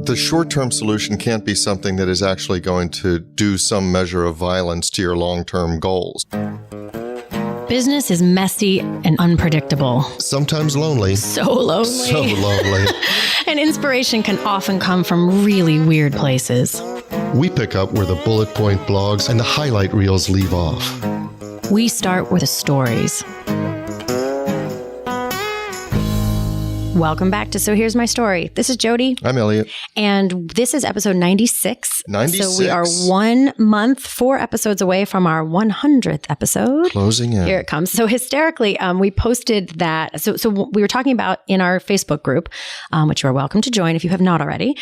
the short-term solution can't be something that is actually going to do some measure of violence to your long-term goals. Business is messy and unpredictable. Sometimes lonely. So lonely. So lonely. And inspiration can often come from really weird places. We pick up where the bullet point blogs and the highlight reels leave off. We start with the stories. Welcome back to So Here's My Story. This is Jody. I'm Elliot. And this is episode 96. 96. So we are 1 month, 4 episodes away from our 100th episode. Closing in. Here it comes. So hysterically, we posted that. So we were talking about in our Facebook group, which you are welcome to join if you have not already.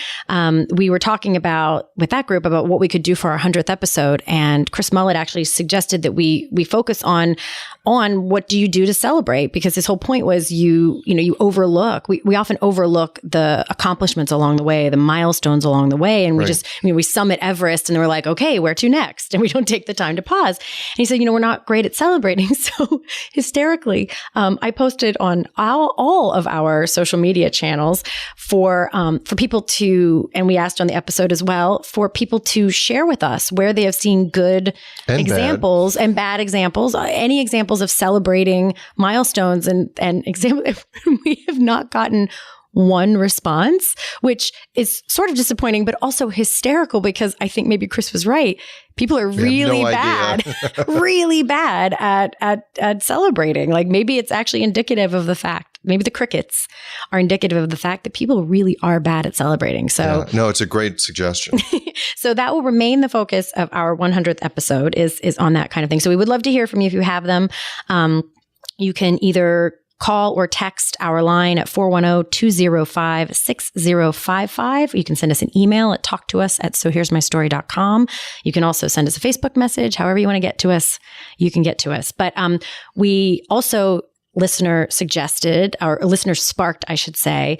We were talking about, with that group, about what we could do for our 100th episode. And Chris Mullet actually suggested that we focus on what do you do to celebrate? Because his whole point was you overlook. We often overlook the accomplishments along the way, the milestones along the way. And we summit Everest and then we're like, okay, where to next? And we don't take the time to pause. And he said, we're not great at celebrating. So hysterically, I posted on all of our social media channels for people to, and we asked on the episode as well, for people to share with us where they have seen good examples and bad examples, any examples of celebrating milestones and examples. We have not gotten one response, which is sort of disappointing, but also hysterical because I think maybe Chris was right. People are really bad, really bad at celebrating. Like maybe it's actually indicative of the fact, maybe the crickets are indicative of the fact that people really are bad at celebrating. So no, it's a great suggestion. So that will remain the focus of our 100th episode is on that kind of thing. So we would love to hear from you if you have them. You can either call or text our line at 410-205-6055. You can send us an email at talktous@sohere'smystory.com. You can also send us a Facebook message. However you want to get to us, you can get to us. But we also listener sparked, I should say.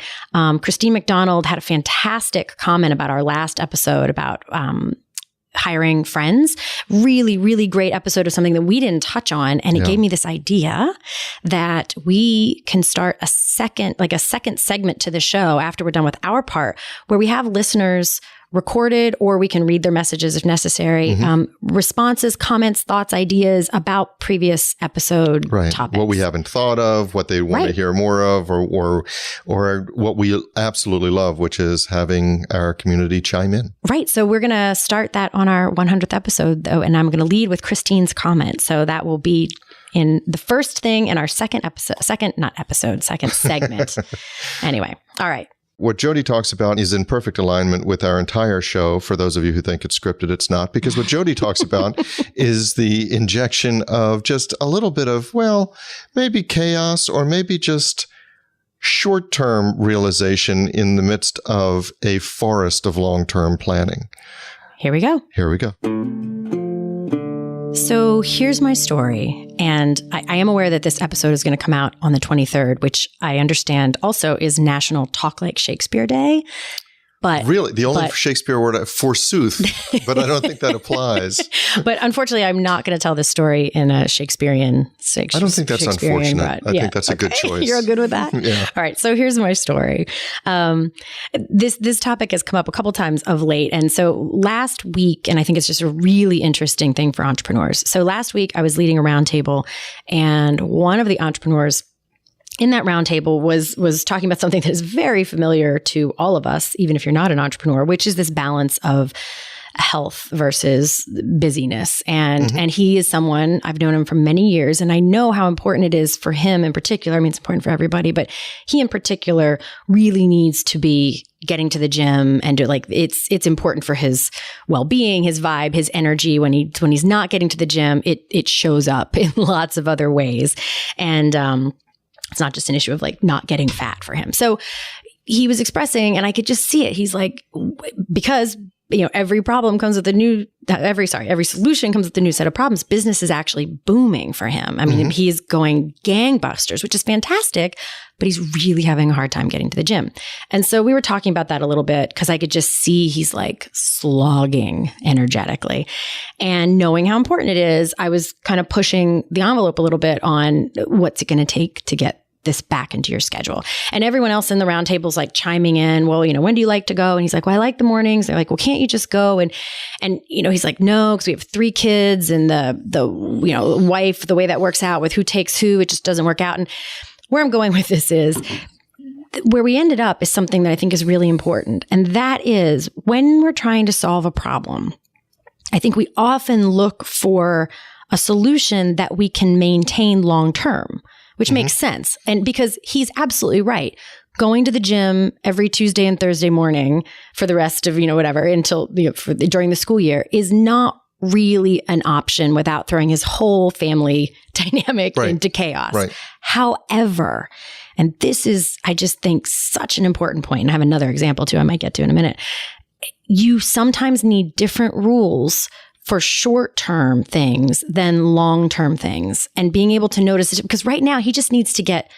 Christine McDonald had a fantastic comment about our last episode about hiring friends. Really, really great episode of something that we didn't touch on. And it gave me this idea that we can start a second segment to the show after we're done with our part, where we have listeners recorded, or we can read their messages if necessary, responses, comments, thoughts, ideas about previous episode topics. What we haven't thought of, what they want to hear more of, or what we absolutely love, which is having our community chime in. Right. So we're going to start that on our 100th episode, though, and I'm going to lead with Christine's comment. So that will be in the first thing in our second segment. Anyway. All right. What Jody talks about is in perfect alignment with our entire show. For those of you who think it's scripted, it's not, because what Jody talks about is the injection of just a little bit of, maybe chaos or maybe just short-term realization in the midst of a forest of long-term planning. Here we go. So here's my story. And I am aware that this episode is going to come out on the 23rd, which I understand also is National Talk Like Shakespeare Day. But really, the only Shakespeare word, forsooth, but I don't think that applies. But unfortunately, I'm not going to tell this story in a Shakespearean. I don't think that's unfortunate. I think that's a good choice. You're good with that? Yeah. All right. So here's my story. This topic has come up a couple times of late. And so last week, and I think it's just a really interesting thing for entrepreneurs. So last week, I was leading a roundtable, and one of the entrepreneurs in that roundtable was talking about something that is very familiar to all of us, even if you're not an entrepreneur, which is this balance of health versus busyness. And he is someone, I've known him for many years, and I know how important it is for him in particular. I mean, it's important for everybody, but he in particular really needs to be getting to the gym, and it's important for his well-being, his vibe, his energy. When he's not getting to the gym, it shows up in lots of other ways. And it's not just an issue of not getting fat for him. So he was expressing, and I could just see it. He's like, because every problem comes with every solution comes with a new set of problems. Business is actually booming for him. I mean, he's going gangbusters, which is fantastic, but he's really having a hard time getting to the gym. And so we were talking about that a little bit because I could just see he's slogging energetically. And knowing how important it is, I was kind of pushing the envelope a little bit on what's it going to take to get this back into your schedule. And everyone else in the round table is like chiming in, well, when do you like to go? And he's like, well, I like the mornings. They're like, well, can't you just go? And he's like, no, because we have 3 kids and the wife, the way that works out with who takes who, it just doesn't work out. And where I'm going with this is where we ended up is something that I think is really important. And that is when we're trying to solve a problem, I think we often look for a solution that we can maintain long term, which makes sense. And because he's absolutely right. Going to the gym every Tuesday and Thursday morning for the rest of, whatever, until during the school year is not really an option without throwing his whole family dynamic into chaos. Right. However, and this is, I just think, such an important point, and I have another example too I might get to in a minute. You sometimes need different rules for short-term things than long-term things, and being able to notice it, because right now he just needs to get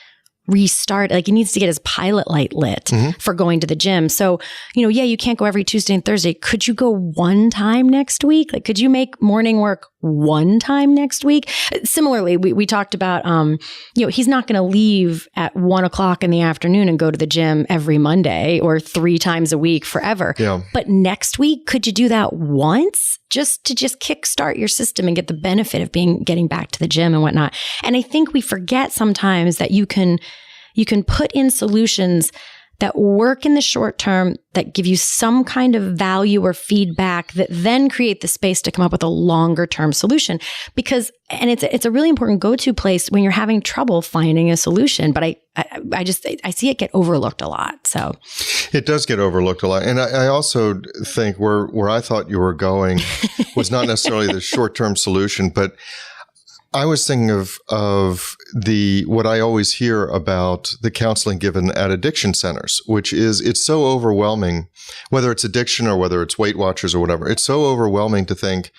restart. Like he needs to get his pilot light lit for going to the gym. So, you can't go every Tuesday and Thursday. Could you go one time next week? Like, could you make morning work one time next week? Similarly, we talked about, he's not going to leave at 1:00 in the afternoon and go to the gym every Monday or 3 times a week forever. Yeah. But next week, could you do that once just to kickstart your system and get the benefit of getting back to the gym and whatnot? And I think we forget sometimes that you can put in solutions that work in the short term, that give you some kind of value or feedback, that then create the space to come up with a longer term solution. Because, and it's a really important go-to place when you're having trouble finding a solution. But I see it get overlooked a lot. So it does get overlooked a lot. And I also think where I thought you were going was not necessarily the short-term solution, but I was thinking of what I always hear about the counseling given at addiction centers, which is it's so overwhelming, whether it's addiction or whether it's Weight Watchers or whatever. It's so overwhelming to think,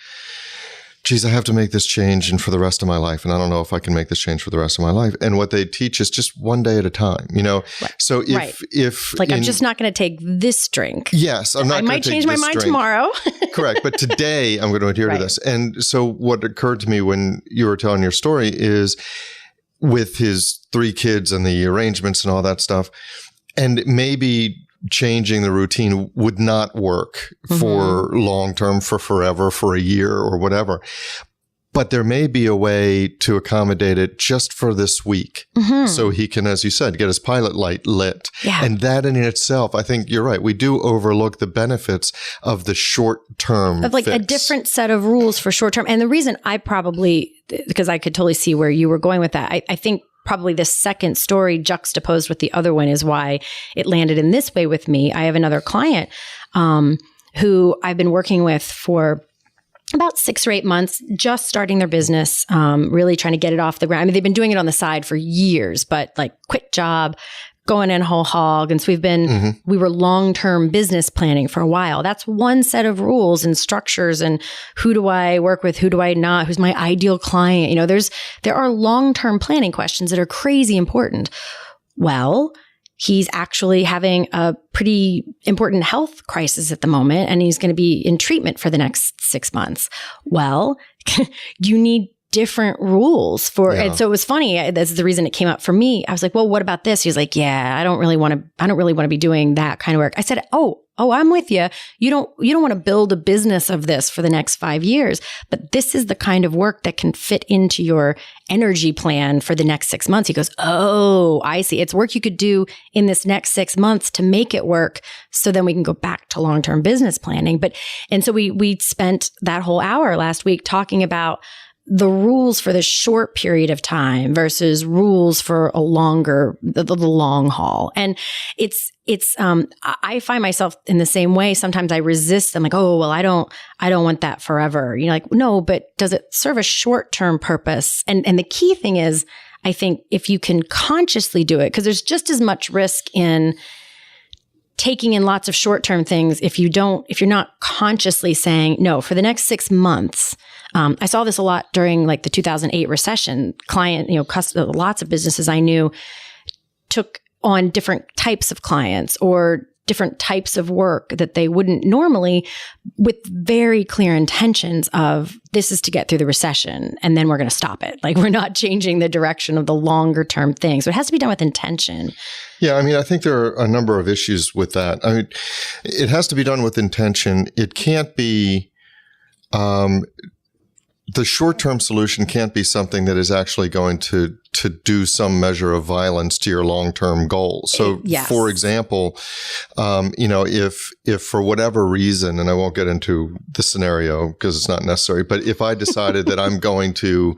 geez, I have to make this change and for the rest of my life. And I don't know if I can make this change for the rest of my life. And what they teach is just one day at a time, Right. So if I'm just not going to take this drink. Yes. I might change my mind tomorrow. Correct. But today I'm going to adhere to this. And so what occurred to me when you were telling your story is with his 3 kids and the arrangements and all that stuff, and maybe changing the routine would not work for long term, for forever, for a year or whatever. But there may be a way to accommodate it just for this week. So he can, as you said, get his pilot light lit. Yeah. And that in itself, I think you're right. We do overlook the benefits of the short term of like fix. A different set of rules for short term. And the reason because I could totally see where you were going with that. I think probably the second story juxtaposed with the other one is why it landed in this way with me. I have another client who I've been working with for about 6 or 8 months, just starting their business, really trying to get it off the ground. I mean, they've been doing it on the side for years, but like quick job, going in whole hog. And so we were long-term business planning for a while. That's one set of rules and structures and who do I work with? Who do I not? Who's my ideal client? There are long-term planning questions that are crazy important. Well, he's actually having a pretty important health crisis at the moment, and he's going to be in treatment for the next 6 months. Well, you need different rules for it. So it was funny. That's the reason it came up for me. I was like, well, what about this? He was like, yeah, I don't really want to be doing that kind of work. I said, oh, I'm with you. You don't want to build a business of this for the next 5 years, but this is the kind of work that can fit into your energy plan for the next 6 months. He goes, oh, I see. It's work you could do in this next 6 months to make it work. So then we can go back to long-term business planning. And so we spent that whole hour last week talking about the rules for the short period of time versus rules for the long haul. And I find myself in the same way. Sometimes I resist. I'm like, oh, well, I don't want that forever. Like, no, but does it serve a short-term purpose? And the key thing is, I think if you can consciously do it, because there's just as much risk in taking in lots of short-term things if you're not consciously saying, no, for the next 6 months. I saw this a lot during like the 2008 recession. Lots of businesses I knew took on different types of clients or different types of work that they wouldn't normally, with very clear intentions of this is to get through the recession and then we're going to stop it. Like, we're not changing the direction of the longer term thing. So it has to be done with intention. Yeah, I mean, I think there are a number of issues with that. I mean, it has to be done with intention. It can't be, the short-term solution can't be something that is actually going to do some measure of violence to your long-term goals. So, Yes. for example, if for whatever reason, and I won't get into the scenario because it's not necessary, but if I decided that I'm going to,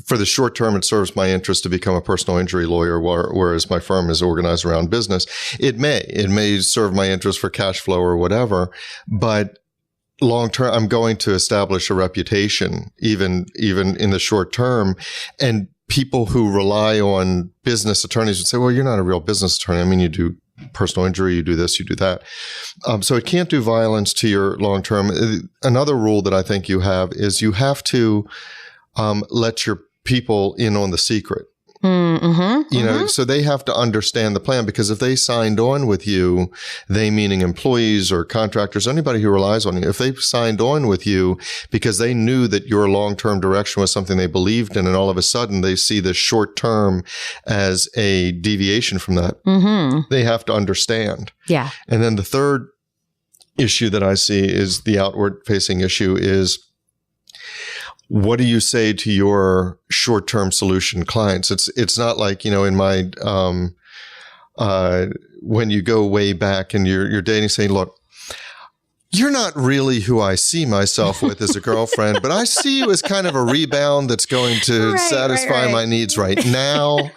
for the short term, it serves my interest to become a personal injury lawyer, whereas my firm is organized around business, it may serve my interest for cash flow or whatever, but long term, I'm going to establish a reputation, even in the short term. And people who rely on business attorneys would say, well, you're not a real business attorney. I mean, you do personal injury, you do this, you do that. So it can't do violence to your long term. Another rule that I think you have is you have to let your people in on the secret. Mm-hmm, So they have to understand the plan, because if they signed on with you, they meaning employees or contractors, anybody who relies on you, if they signed on with you because they knew that your long-term direction was something they believed in, and all of a sudden they see the short term as a deviation from that, they have to understand. Yeah. And then the third issue that I see is the outward facing issue is, what do you say to your short-term solution clients? It's not like, in my, when you go way back and you're dating, saying, look, you're not really who I see myself with as a girlfriend, but I see you as kind of a rebound that's going to satisfy my needs right now.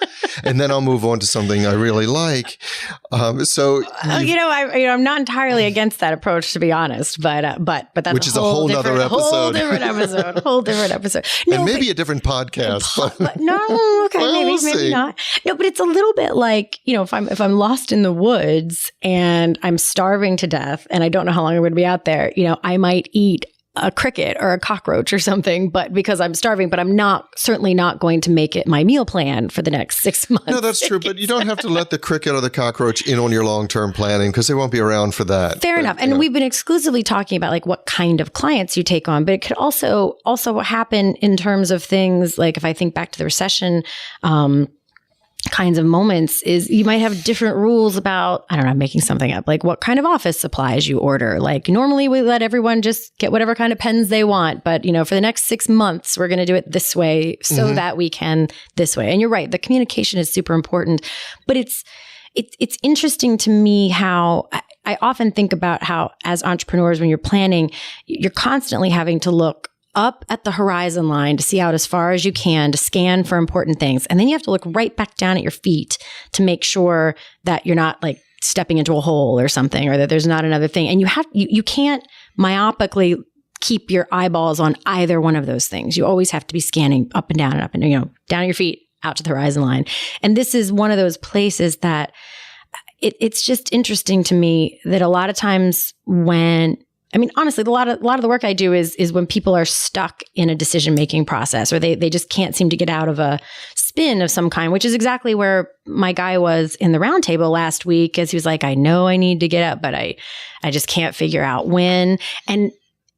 And then I'll move on to something I really like. I'm not entirely against that approach, to be honest, but that's which is a whole nother episode. Whole different episode. No, and maybe a different podcast. Maybe not. No, but it's a little bit like, if I'm lost in the woods and I'm starving to death and I don't know how long I'm going to be out there, I might eat a cricket or a cockroach or something, but because I'm starving, but I'm certainly not going to make it my meal plan for the next 6 months. No, that's true. But you don't have to let the cricket or the cockroach in on your long-term planning, because they won't be around for that. Fair enough. And we've been exclusively talking about like what kind of clients you take on, but it could also happen in terms of things like, if I think back to the recession, kinds of moments, is you might have different rules about, I don't know, I'm making something up, like what kind of office supplies you order. Like, normally we let everyone just get whatever kind of pens they want, but for the next 6 months, we're going to do it this way so that we can this way. And you're right, the communication is super important, but it's interesting to me how I often think about how, as entrepreneurs, when you're planning, you're constantly having to look up at the horizon line to see out as far as you can, to scan for important things. And then you have to look right back down at your feet to make sure that you're not like stepping into a hole or something, or that there's not another thing. And you can't myopically keep your eyeballs on either one of those things. You always have to be scanning up and down, down at your feet, out to the horizon line. And this is one of those places that it's just interesting to me that a lot of times honestly, a lot of the work I do is when people are stuck in a decision-making process, or they just can't seem to get out of a spin of some kind, which is exactly where my guy was in the roundtable last week, as he was like, I know I need to get up, but I just can't figure out when. And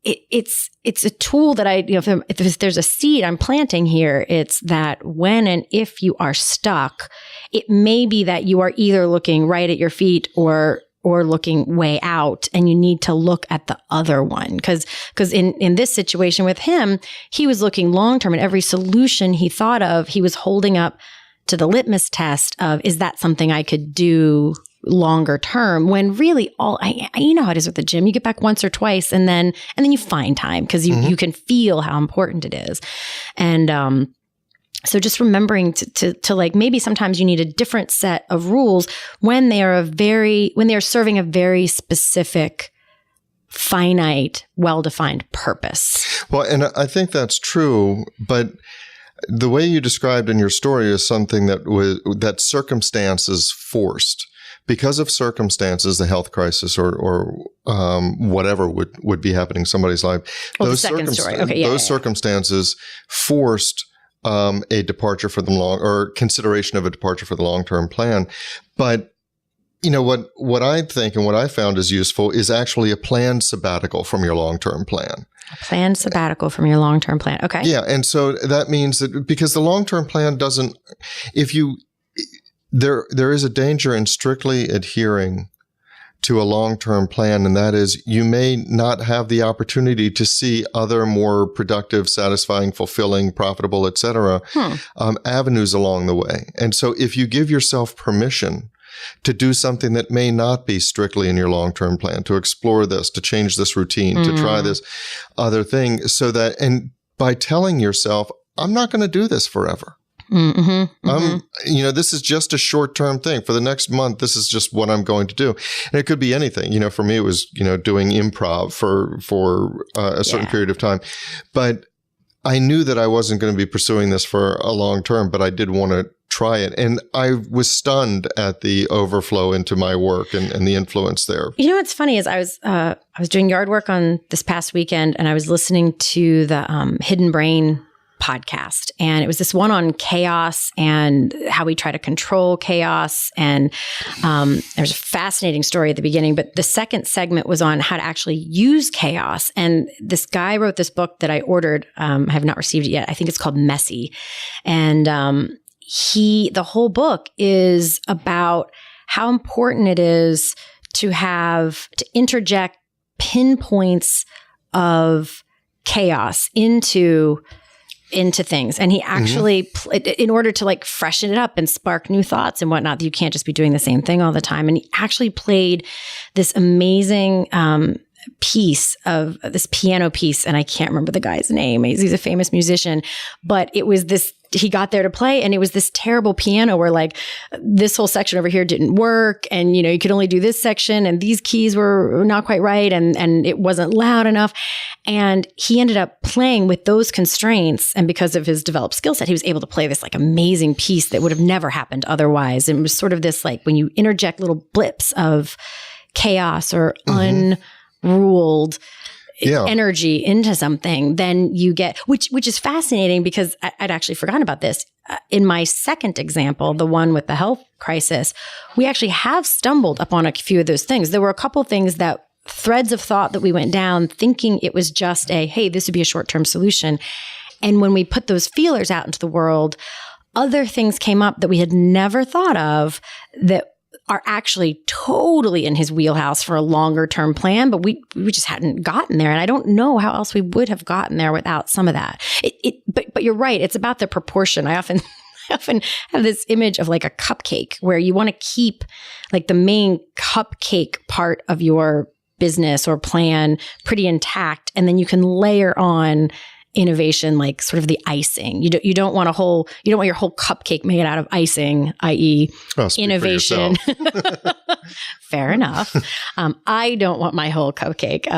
it's a tool that if there's a seed I'm planting here, it's that when and if you are stuck, it may be that you are either looking right at your feet or looking way out, and you need to look at the other one. Because in this situation with him, he was looking long-term, and every solution he thought of, he was holding up to the litmus test of, is that something I could do longer term? When really you know how it is with the gym. You get back once or twice, and then you find time, because you can feel how important it is. And, so just remembering to like, maybe sometimes you need a different set of rules when they are serving a very specific, finite, well-defined purpose. Well, and I think that's true, but the way you described in your story is something that circumstances forced. Because of circumstances, the health crisis or whatever would be happening in somebody's life, those circumstances forced a departure for the consideration of a departure for the long-term plan. But what I think and what I found is useful is actually a planned sabbatical from your long-term plan. A planned sabbatical from your long-term plan. Okay. Yeah. And so that means that because the long-term plan doesn't, there is a danger in strictly adhering to a long-term plan, and that is you may not have the opportunity to see other more productive, satisfying, fulfilling, profitable, et cetera, avenues along the way. And so if you give yourself permission to do something that may not be strictly in your long-term plan, to explore this, to change this routine, to try this other thing, so that, and by telling yourself, I'm not going to do this forever. This is just a short-term thing. For the next month, this is just what I'm going to do. And it could be anything. For me, it was, doing improv for a certain period of time. But I knew that I wasn't going to be pursuing this for a long term, but I did want to try it. And I was stunned at the overflow into my work and the influence there. What's funny is I was doing yard work on this past weekend, and I was listening to the Hidden Brain podcast. And it was this one on chaos and how we try to control chaos. And there's a fascinating story at the beginning, but the second segment was on how to actually use chaos. And this guy wrote this book that I ordered. I have not received it yet. I think it's called Messy. And the whole book is about how important it is to interject pinpoints of chaos into things. And he actually, in order to freshen it up and spark new thoughts and whatnot, you can't just be doing the same thing all the time. And he actually played this amazing piece of this piano piece. And I can't remember the guy's name. He's a famous musician, but it was this, he got there to play, and it was this terrible piano where this whole section over here didn't work. And, you could only do this section, and these keys were not quite right. And it wasn't loud enough. And he ended up playing with those constraints. And because of his developed skill set, he was able to play this amazing piece that would have never happened otherwise. And it was sort of this, when you interject little blips of chaos or unruled energy into something, then you get, which is fascinating because I'd actually forgotten about this. In my second example, the one with the health crisis, we actually have stumbled upon a few of those things. There were a couple things threads of thought that we went down thinking it was just hey, this would be a short-term solution. And when we put those feelers out into the world, other things came up that we had never thought of that are actually totally in his wheelhouse for a longer term plan, but we just hadn't gotten there. And I don't know how else we would have gotten there without some of that. But you're right. It's about the proportion. I often have this image of a cupcake where you want to keep the main cupcake part of your business or plan pretty intact. And then you can layer on innovation, sort of the icing. You don't want your whole cupcake made out of icing, i.e. innovation. Fair enough. I don't want my whole cupcake.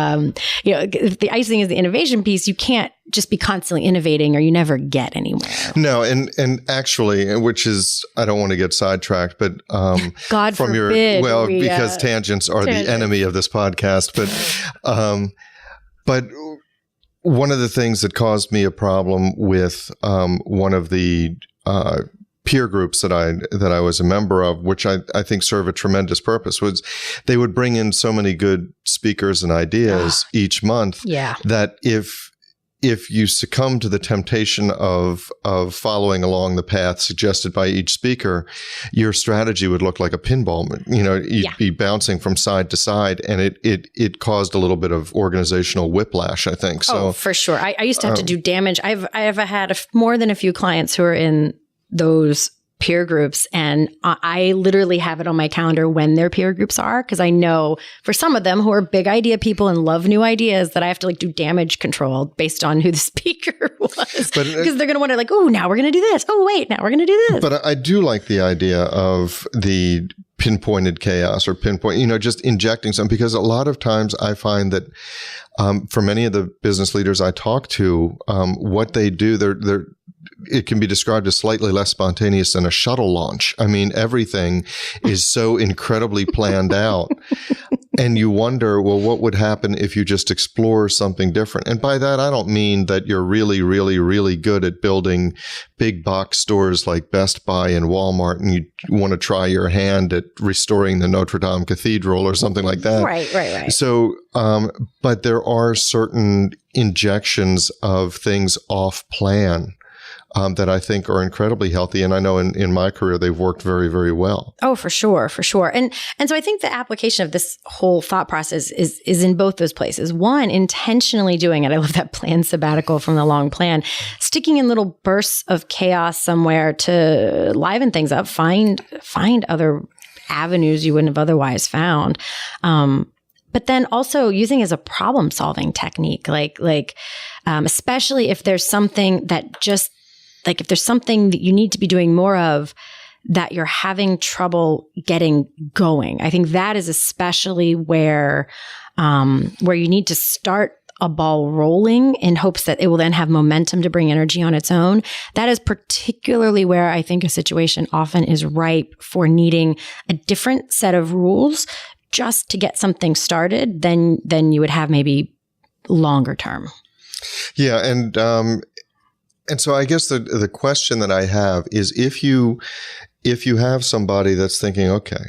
If the icing is the innovation piece, you can't just be constantly innovating or you never get anywhere. No. And actually, which is, I don't want to get sidetracked, but, God from forbid. Because tangents are the enemy of this podcast, but one of the things that caused me a problem with one of the peer groups that I was a member of, which I think serve a tremendous purpose, was they would bring in so many good speakers and ideas each month that if you succumb to the temptation of following along the path suggested by each speaker, your strategy would look like a pinball. You'd be bouncing from side to side, and it caused a little bit of organizational whiplash, I think. So, for sure. I used to have to do damage. I've had more than a few clients who are in those peer groups, and I literally have it on my calendar when their peer groups are, because I know for some of them who are big idea people and love new ideas that I have to do damage control based on who the speaker was, because they're going to wonder oh, now we're going to do this. Oh, wait, now we're going to do this. But I do like the idea of the pinpointed chaos or just injecting some, because a lot of times I find that for many of the business leaders I talk to, what they do, it can be described as slightly less spontaneous than a shuttle launch. I mean, everything is so incredibly planned out. And you wonder, well, what would happen if you just explore something different? And by that, I don't mean that you're really, really, really good at building big box stores like Best Buy and Walmart, and you want to try your hand at restoring the Notre Dame Cathedral or something like that. Right. So, but there are certain injections of things off plan that I think are incredibly healthy. And I know in my career, they've worked very, very well. Oh, for sure. And so I think the application of this whole thought process is in both those places. One, intentionally doing it. I love that planned sabbatical from the long plan. Sticking in little bursts of chaos somewhere to liven things up, find other avenues you wouldn't have otherwise found. But then also using it as a problem-solving technique, especially if there's something that just if there's something that you need to be doing more of that you're having trouble getting going. I think that is especially where you need to start a ball rolling in hopes that it will then have momentum to bring energy on its own. That is particularly where I think a situation often is ripe for needing a different set of rules just to get something started than you would have maybe longer term. Yeah. And so I guess the question that I have is if you have somebody that's thinking, okay,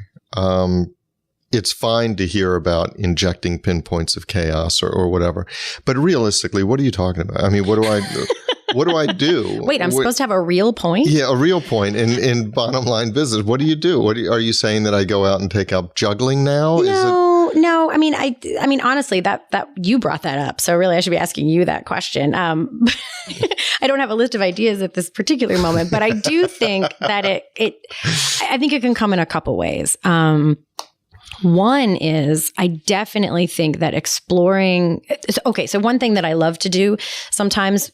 it's fine to hear about injecting pinpoints of chaos or whatever, but realistically, what are you talking about? I mean, what do I do? Wait, I'm supposed to have a real point? Yeah, a real point in bottom line business. What do you do? Are you saying that I go out and take up juggling now? No. I mean, honestly, that you brought that up. So really, I should be asking you that question. I don't have a list of ideas at this particular moment, but I do think that I think it can come in a couple ways. One is I definitely think that exploring. Okay, so one thing that I love to do sometimes,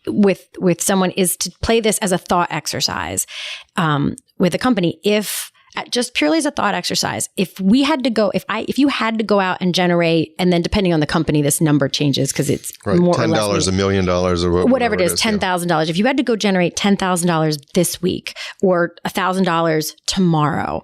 with someone is to play this as a thought exercise with a company. Just purely as a thought exercise, if you had to go out and generate, and then depending on the company, this number changes because it's right, more $10, or less $1 million, or whatever it is, $10,000. If you had to go generate $10,000 this week or $1,000 tomorrow,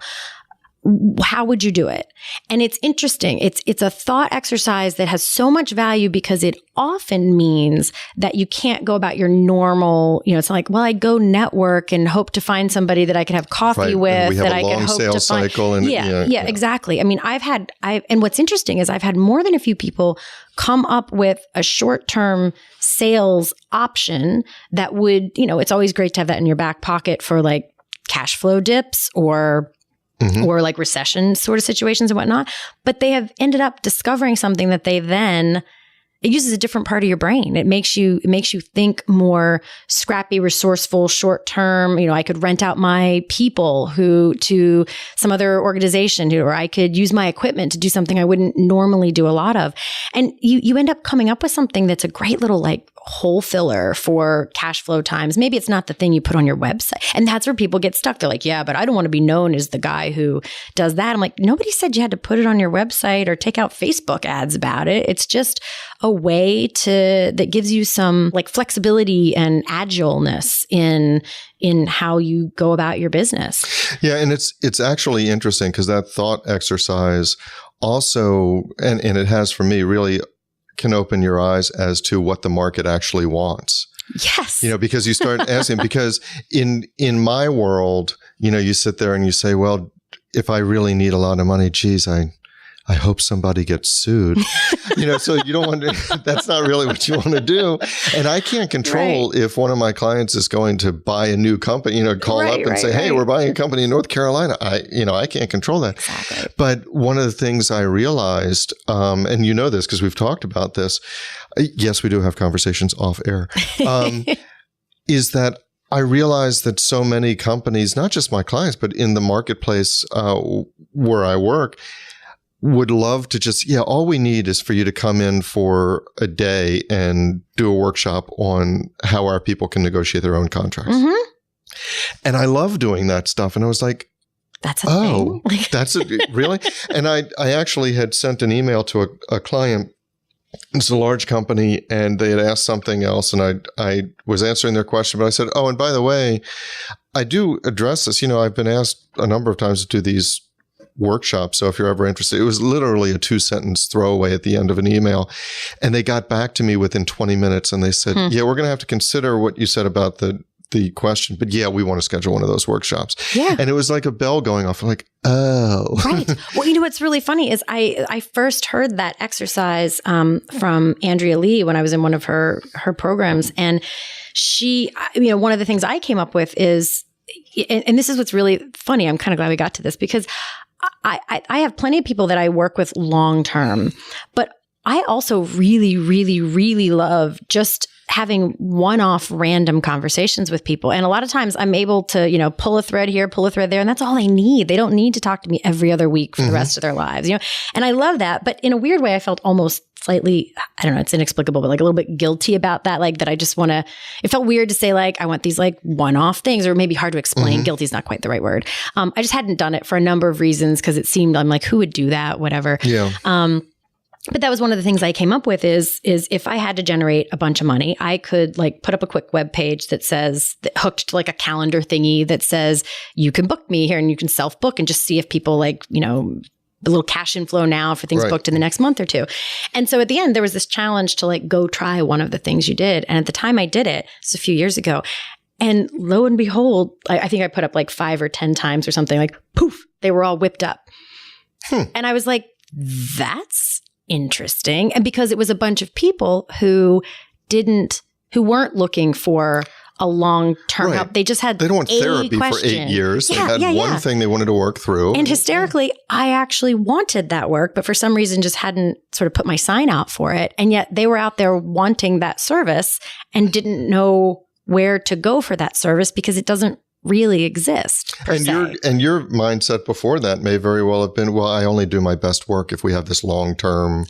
how would you do it? And it's interesting. It's a thought exercise that has so much value because it often means that you can't go about your normal, it's like, well, I go network and hope to find somebody that I can have coffee with, that I can hope to find. We have a long sales cycle. And yeah, exactly. I mean, and what's interesting is I've had more than a few people come up with a short-term sales option that would, it's always great to have that in your back pocket for like cash flow dips or like recession sort of situations and whatnot. But they have ended up discovering something that it uses a different part of your brain. It makes you think more scrappy, resourceful, short term. I could rent out my people to some other organization, or I could use my equipment to do something I wouldn't normally do a lot of. And you end up coming up with something that's a great little like hole filler for cash flow times. Maybe it's not the thing you put on your website. And that's where people get stuck. They're like, yeah, but I don't want to be known as the guy who does that. I'm like, nobody said you had to put it on your website or take out Facebook ads about it. It's just a way that gives you some like flexibility and agileness in how you go about your business. Yeah. And it's actually interesting because that thought exercise also, and it has for me really can open your eyes as to what the market actually wants. Yes. Because you start asking, because in my world, you sit there and you say, well, if I really need a lot of money, geez, I hope somebody gets sued. So you don't want to, that's not really what you want to do. And I can't control if one of my clients is going to buy a new company, call up and say, hey, we're buying a company in North Carolina. I can't control that. Exactly. But one of the things I realized, and you know this because we've talked about this. Yes, we do have conversations off air, is that I realized that so many companies, not just my clients, but in the marketplace where I work, would love to just, all we need is for you to come in for a day and do a workshop on how our people can negotiate their own contracts. Mm-hmm. And I love doing that stuff. And I was like, that's a thing. That's it, really? And I actually had sent an email to a client. It's a large company and they had asked something else. And I was answering their question, but I said, oh, and by the way, I do address this. I've been asked a number of times to do these workshop. So if you're ever interested, it was literally a 2-sentence throwaway at the end of an email. And they got back to me within 20 minutes and they said, yeah, we're going to have to consider what you said about the question, but yeah, we want to schedule one of those workshops. Yeah. And it was like a bell going off. I'm like, oh. Right. Well, you know, what's really funny is I first heard that exercise from Andrea Lee when I was in one of her programs. And she, you know, one of the things I came up with is, and this is what's really funny. I'm kind of glad we got to this because I have plenty of people that I work with long term, but I also really, really, really love just having one-off random conversations with people. And a lot of times I'm able to, you know, pull a thread here, pull a thread there, and that's all they need. They don't need to talk to me every other week for the rest of their lives, you know? And I love that. But in a weird way, I felt almost slightly, I don't know, it's inexplicable, but like a little bit guilty about that. Like that I just want to, it felt weird to say like, I want these like one-off things, or maybe hard to explain. Guilty is not quite the right word. I just hadn't done it for a number of reasons because it seemed, I'm like, who would do that? Whatever. Yeah. But that was one of the things I came up with is if I had to generate a bunch of money, I could like put up a quick web page that says, hooked to like a calendar thingy that says, you can book me here and you can self-book and just see if people like, you know, a little cash inflow now for things booked in the next month or two. And so at the end, there was this challenge to like go try one of the things you did. And at the time I did it, it's a few years ago. And lo and behold, I think I put up like 5 or 10 times or something, like poof, they were all whipped up. And I was like, that's interesting. And because it was a bunch of people who weren't looking for a long-term help. They just had They don't want therapy question. For 8 years. They had one thing they wanted to work through. And hysterically, I actually wanted that work, but for some reason just hadn't sort of put my sign out for it. And yet they were out there wanting that service and didn't know where to go for that service because it doesn't really exist. And your mindset before that may very well have been, well, I only do my best work if we have this long-term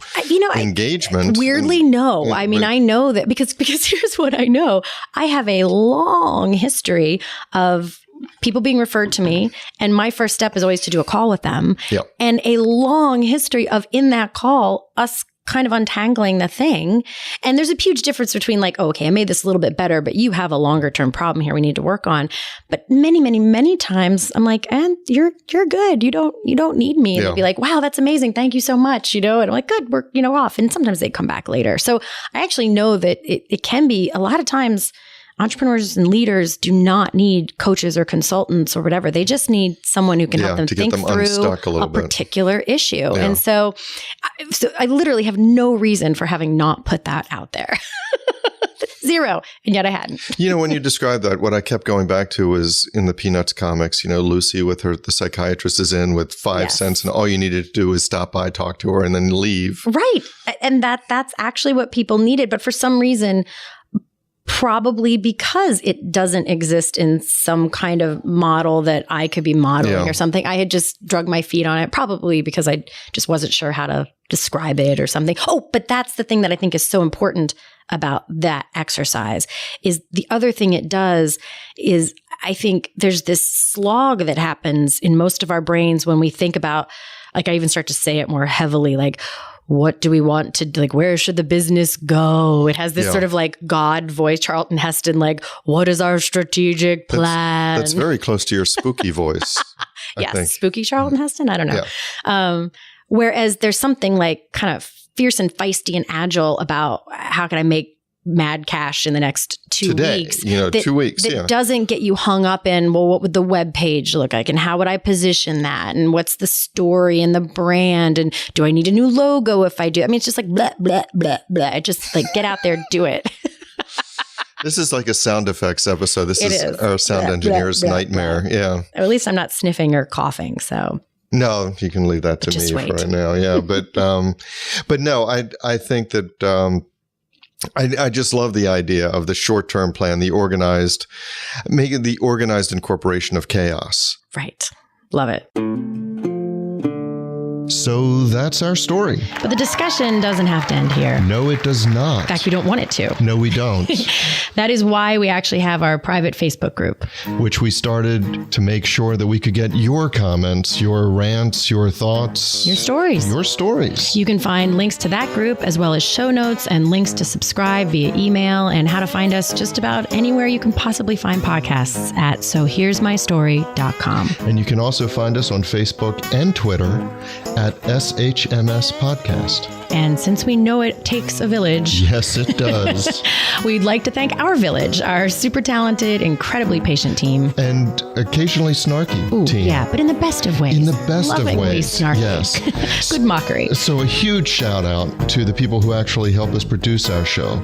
engagement. Weirdly, no. I mean, I know that because here's what I know. I have a long history of people being referred to me, and my first step is always to do a call with them. Yep. And a long history of in that call, us kind of untangling the thing. And there's a huge difference between like, oh, okay, I made this a little bit better, but you have a longer term problem here we need to work on. But many, many, many times I'm like, and you're good. You don't need me. And they'd be like, wow, that's amazing. Thank you so much. You know, and I'm like, good, we're, off. And sometimes they come back later. So I actually know that it can be a lot of times entrepreneurs and leaders do not need coaches or consultants or whatever. They just need someone who can help them think through a particular issue. Yeah. And so I literally have no reason for having not put that out there. Zero. And yet I hadn't. When you described that, what I kept going back to was in the Peanuts comics, Lucy with the psychiatrist is in with 5 cents and all you needed to do is stop by, talk to her and then leave. Right. And that's actually what people needed. But for some reason, probably because it doesn't exist in some kind of model that I could be modeling or something. I had just drug my feet on it, probably because I just wasn't sure how to describe it or something. Oh, but that's the thing that I think is so important about that exercise is the other thing it does is I think there's this slog that happens in most of our brains when we think about, like I even start to say it more heavily, like, what do we want to, like, where should the business go? It has this sort of like God voice, Charlton Heston, like, what is our strategic plan? That's very close to your spooky voice. I think. Spooky Charlton Heston? I don't know. Yeah. Whereas there's something like kind of fierce and feisty and agile about how can I make mad cash in the next 2 weeks. 2 weeks. That doesn't get you hung up in, well, what would the web page look like? And how would I position that? And what's the story and the brand? And do I need a new logo if I do? I mean, it's just like blah, blah, blah, blah. Just like get out there, do it. This is like a sound effects episode. This is our sound engineer's nightmare. Yeah. Or at least I'm not sniffing or coughing. So. No, you can leave that to me for right now. Yeah. But no, I think that, I just love the idea of the short-term plan, making the organized incorporation of chaos. Right. Love it. So that's our story. But the discussion doesn't have to end here. No, it does not. In fact, we don't want it to. No, we don't. That is why we actually have our private Facebook group, which we started to make sure that we could get your comments, your rants, your thoughts, your stories. Your stories. You can find links to that group as well as show notes and links to subscribe via email and how to find us just about anywhere you can possibly find podcasts at sohere'smystory.com. And you can also find us on Facebook and Twitter at SHMS Podcast. And since we know it takes a village. Yes, it does. We'd like to thank our village, our super talented, incredibly patient team. And occasionally snarky team. Yeah, but in the best of ways. In the best Lovingly of ways. Snarky. Yes. Good mockery. So a huge shout out to the people who actually help us produce our show.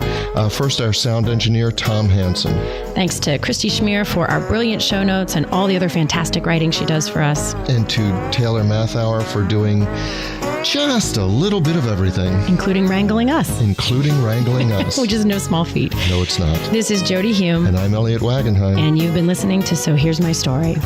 First, our sound engineer, Tom Hansen. Thanks to Christy Schmier for our brilliant show notes and all the other fantastic writing she does for us. And to Taylor Mathauer for doing just a little bit of everything. Including wrangling us. Which is no small feat. No, it's not. This is Jody Hume. And I'm Elliot Wagenheim. And you've been listening to So Here's My Story.